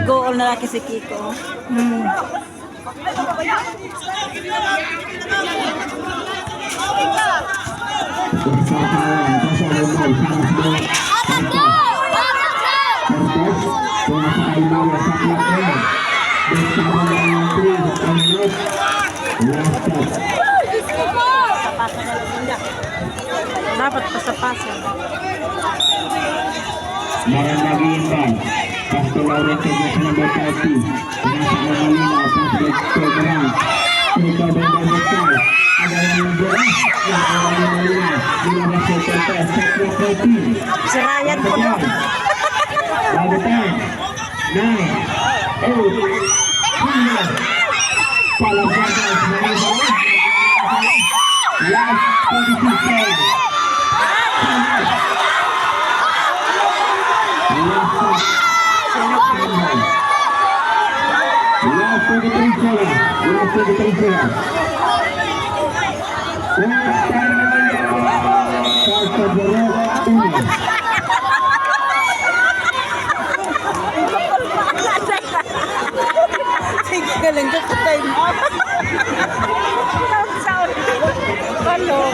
Goal na laki si Kiko. Dapat pasapasan. Barang lagi indah. Pasto Lawrence Edson number 30. Nasa Malina, Pasto Program. Mereka berbesar. Ada yang bola. Yang orang Malina. Bila masuk ke atas. Sakla 30. Serayan po na. By the time. 9. 8. 7. Palang Brothers. Last 26 seconds. Galing ka sa time out. Sound. Hello.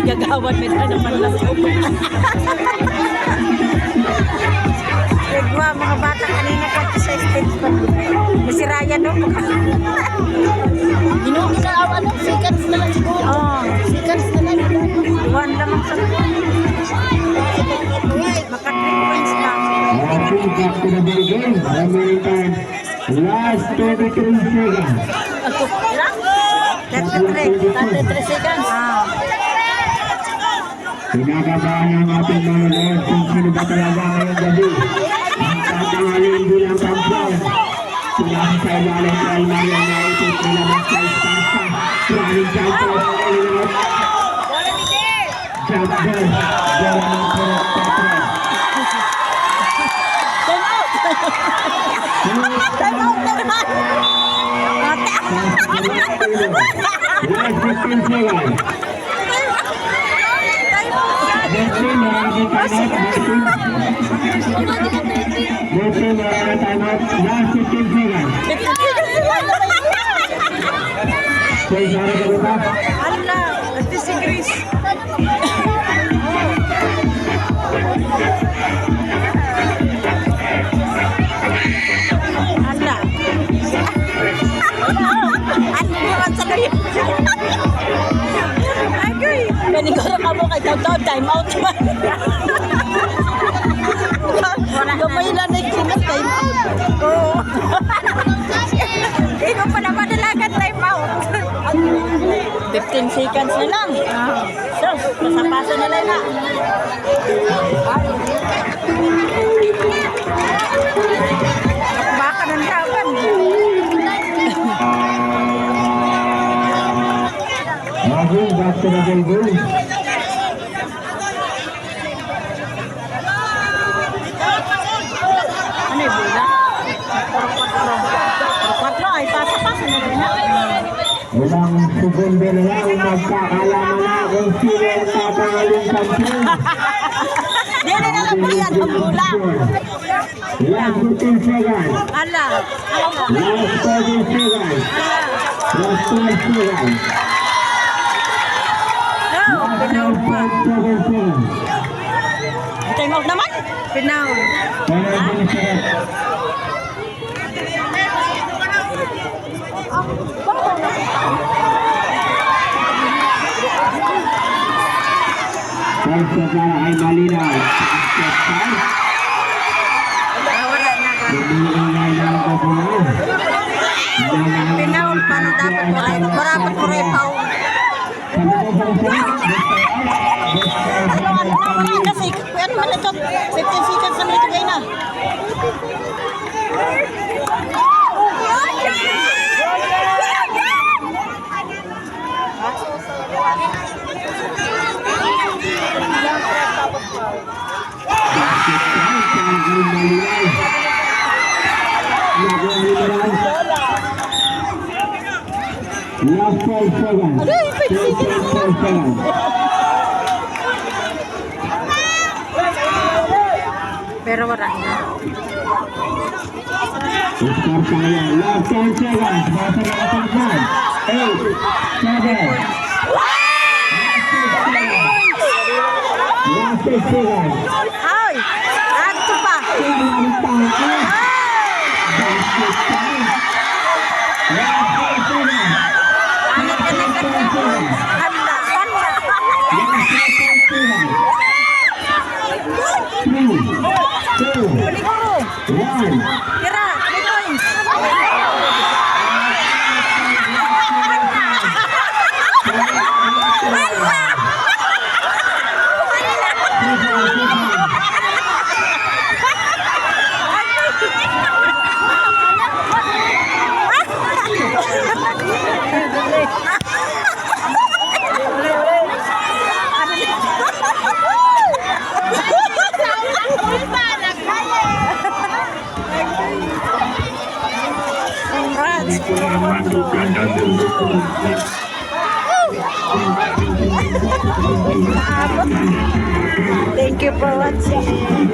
Gagawan may na naman lang sa upo. Regwa, mga bata kanina pa sa stage pa. Si Ryan no? Seconds na lang siguro. Oo. Seconds na lang. One lamang sa maka 3 points lang. Back to the ball game. American. Last 23 seconds. 33 seconds. Pinakabahan ang ating mga Lord kung sino ba talaga ngayong gabi. Ang tatangalin bilang kampiyon. Sila sa ilalim kay Maria na ito nilabas kay Sparta. Running jump for Eliot. Jump ball. Bola ng Purok Petro. Time out naman. Last 15 seconds. Mercy, maraming timeout. Mercy, maraming timeout. Last 15 seconds. Say, sorry ka ba? Ala, ito si Chris. Ala. Ano naman sa kayo? Agoy. Ganiguro ka mo kay Taw-Taw, time out man. Gamay lang na ikinat, time out. Oo. Hindi ko pa naman nalagan time out. 15 seconds na lang. So, pasapasa na lang na. Baka ng dawan. Again, back to the goal. Ano yung bola? 4 ay pasapasa na lang na. Ilang segundo na lang magkakalaman na kung sino ang tatangaling kampiyon. Di na lang po yan ang bola. Last 15 seconds. Ala. Last 30 seconds. Last 12 seconds. No, pinaw pa. 7 seconds. Time out naman. Pinaw. 7 seconds. Ay, secara ay malinaw. Basket time. Wala na ka. Bumingay na ang kapunan. Pinaul pa na dapat marapat ko rin pa. Kasi, kuyan mo na ito. 15 seconds na ito kayo na. Last 5 seconds. 5 seconds. Pero wala na. Score tayo. Last 10 seconds. Basa na ating time. 8, 7. Last 6 seconds. Ay! Ato pa! Basket time. Last 5 seconds. Ano ka na ka na? Handa! Handa! Balik ko! Tira! Balik! Thank you for watching.